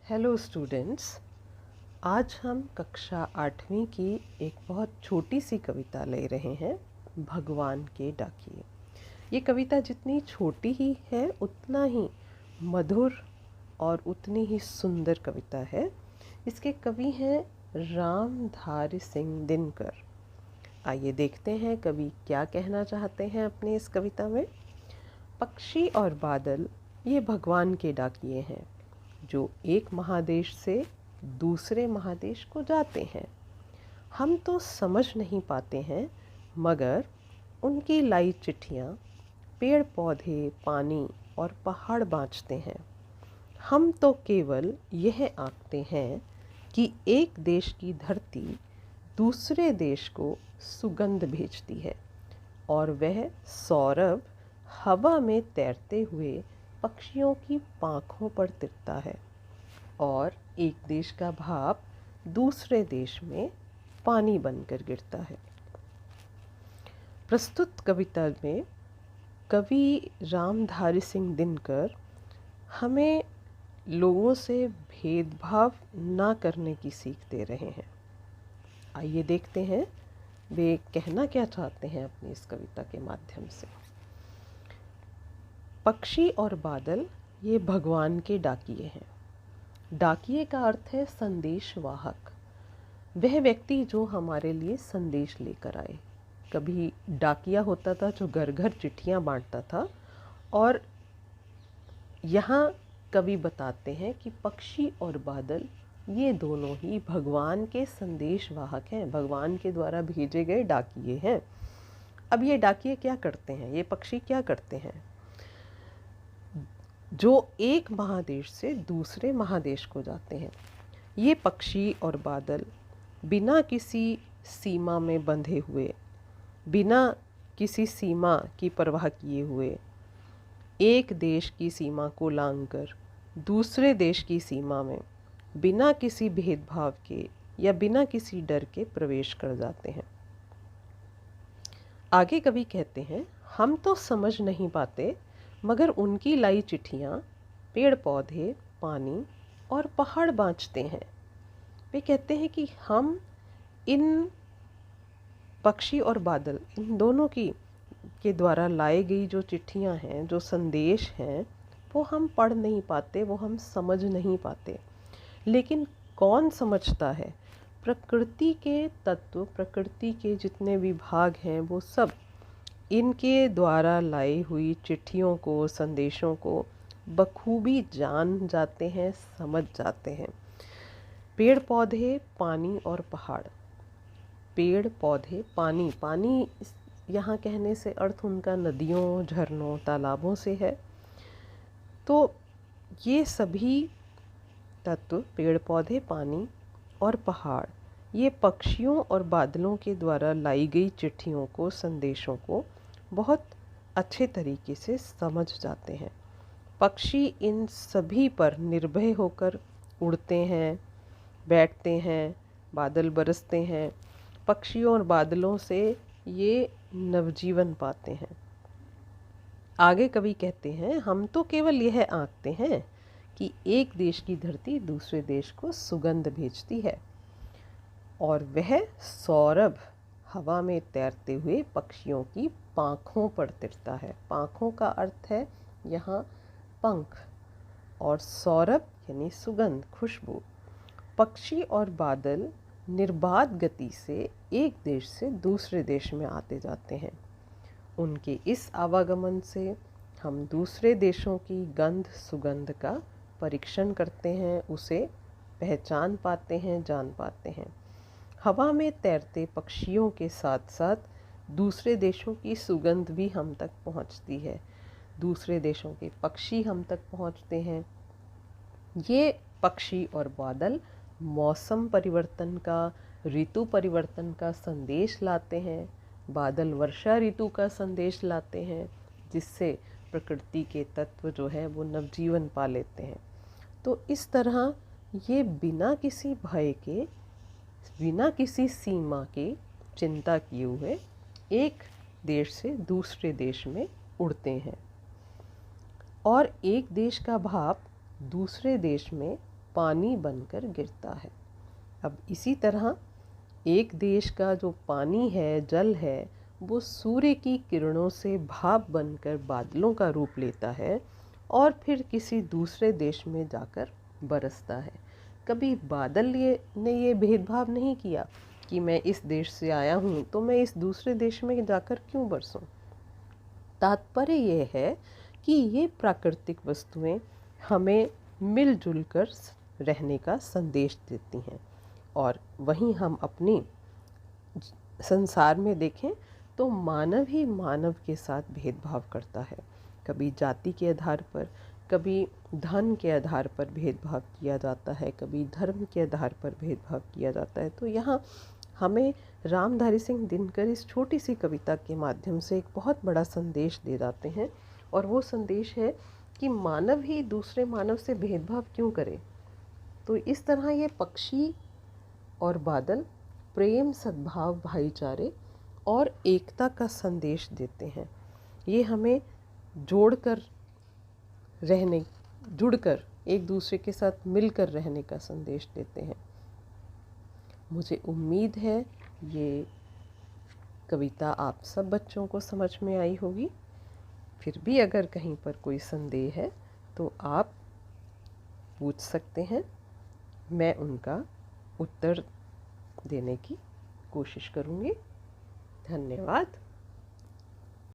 Hello students. आज हम कक्षा 8वीं की एक बहुत छोटी सी कविता ले रहे हैं, भगवान के डाकिए। ये कविता जितनी छोटी ही है उतना ही मधुर और उतनी ही सुंदर कविता है। इसके कवि हैं रामधारी सिंह दिनकर। आइए देखते हैं कवि क्या कहना चाहते हैं अपनी इस कविता में। पक्षी और बादल ये भगवान के डाकिए हैं जो एक महादेश से दूसरे महादेश को जाते हैं। हम तो समझ नहीं पाते हैं, मगर उनकी लाई चिट्ठियाँ पेड़ पौधे, पानी और पहाड़ बाँचते हैं। हम तो केवल यह आंकते हैं कि एक देश की धरती दूसरे देश को सुगंध भेजती है और वह सौरभ हवा में तैरते हुए पक्षियों की पाँखों पर तिरता है और एक देश का भाप दूसरे देश में पानी बनकर गिरता है। प्रस्तुत कविता में कवि रामधारी सिंह दिनकर हमें लोगों से भेदभाव ना करने की सीख दे रहे हैं। आइए देखते हैं वे कहना क्या चाहते हैं अपनी इस कविता के माध्यम से। पक्षी और बादल ये भगवान के डाकिए हैं। डाकिए का अर्थ है संदेश वाहक, वह व्यक्ति जो हमारे लिए संदेश लेकर आए। कभी डाकिया होता था जो घर घर चिट्ठियाँ बांटता था, और यहाँ कवि बताते हैं कि पक्षी और बादल ये दोनों ही भगवान के संदेश वाहक हैं, भगवान के द्वारा भेजे गए डाकिए हैं। अब ये डाकिए क्या करते हैं, ये पक्षी क्या करते हैं? जो एक महादेश से दूसरे महादेश को जाते हैं। ये पक्षी और बादल बिना किसी सीमा में बंधे हुए, बिना किसी सीमा की परवाह किए हुए, एक देश की सीमा को लांघकर दूसरे देश की सीमा में बिना किसी भेदभाव के या बिना किसी डर के प्रवेश कर जाते हैं। आगे कवि कहते हैं, हम तो समझ नहीं पाते, मगर उनकी लाई चिट्ठियाँ पेड़ पौधे, पानी और पहाड़ बाँचते हैं। वे कहते हैं कि हम इन पक्षी और बादल, इन दोनों के द्वारा लाई गई जो चिट्ठियाँ हैं, जो संदेश हैं, वो हम पढ़ नहीं पाते, वो हम समझ नहीं पाते। लेकिन कौन समझता है? प्रकृति के तत्व, प्रकृति के जितने विभाग हैं, वो सब इनके द्वारा लाई हुई चिट्ठियों को, संदेशों को बखूबी जान जाते हैं, समझ जाते हैं। पेड़ पौधे, पानी और पहाड़। पेड़ पौधे, पानी, पानी यहाँ कहने से अर्थ उनका नदियों, झरनों, तालाबों से है। तो ये सभी तत्व, पेड़ पौधे, पानी और पहाड़, ये पक्षियों और बादलों के द्वारा लाई गई चिट्ठियों को, संदेशों को बहुत अच्छे तरीके से समझ जाते हैं। पक्षी इन सभी पर निर्भय होकर उड़ते हैं, बैठते हैं, बादल बरसते हैं। पक्षियों और बादलों से ये नवजीवन पाते हैं। आगे कवि कहते हैं, हम तो केवल यह आंकते हैं कि एक देश की धरती दूसरे देश को सुगंध भेजती है और वह सौरभ हवा में तैरते हुए पक्षियों की पाँखों पर तिरता है। पाँखों का अर्थ है यहाँ पंख, और सौरभ यानी सुगंध, खुशबू। पक्षी और बादल निर्बाध गति से एक देश से दूसरे देश में आते जाते हैं। उनके इस आवागमन से हम दूसरे देशों की गंध, सुगंध का परीक्षण करते हैं, उसे पहचान पाते हैं, जान पाते हैं। हवा में तैरते पक्षियों के साथ साथ दूसरे देशों की सुगंध भी हम तक पहुंचती है, दूसरे देशों के पक्षी हम तक पहुंचते हैं। ये पक्षी और बादल मौसम परिवर्तन का, ऋतु परिवर्तन का संदेश लाते हैं। बादल वर्षा ऋतु का संदेश लाते हैं, जिससे प्रकृति के तत्व जो है वो नवजीवन पा लेते हैं। तो इस तरह ये बिना किसी भय के, बिना किसी सीमा की चिंता किए हुए एक देश से दूसरे देश में उड़ते हैं और एक देश का भाप दूसरे देश में पानी बनकर गिरता है। अब इसी तरह एक देश का जो पानी है, जल है, वो सूर्य की किरणों से भाप बनकर बादलों का रूप लेता है और फिर किसी दूसरे देश में जाकर बरसता है। कभी बादल ने ये भेदभाव नहीं किया कि मैं इस देश से आया हूँ तो मैं इस दूसरे देश में जाकर क्यों बरसूं। तात्पर्य ये है कि ये प्राकृतिक वस्तुएं हमें मिलजुल कर रहने का संदेश देती हैं। और वहीं हम अपनी संसार में देखें तो मानव ही मानव के साथ भेदभाव करता है। कभी जाति के आधार पर, कभी धन के आधार पर भेदभाव किया जाता है, कभी धर्म के आधार पर भेदभाव किया जाता है। तो यहाँ हमें रामधारी सिंह दिनकर इस छोटी सी कविता के माध्यम से एक बहुत बड़ा संदेश दे जाते हैं। और वो संदेश है कि मानव ही दूसरे मानव से भेदभाव क्यों करे। तो इस तरह ये पक्षी और बादल प्रेम, सद्भाव, भाईचारे और एकता का संदेश देते हैं। ये हमें जुड़कर एक दूसरे के साथ मिलकर रहने का संदेश देते हैं। मुझे उम्मीद है ये कविता आप सब बच्चों को समझ में आई होगी। फिर भी अगर कहीं पर कोई संदेह है तो आप पूछ सकते हैं, मैं उनका उत्तर देने की कोशिश करूँगी। धन्यवाद।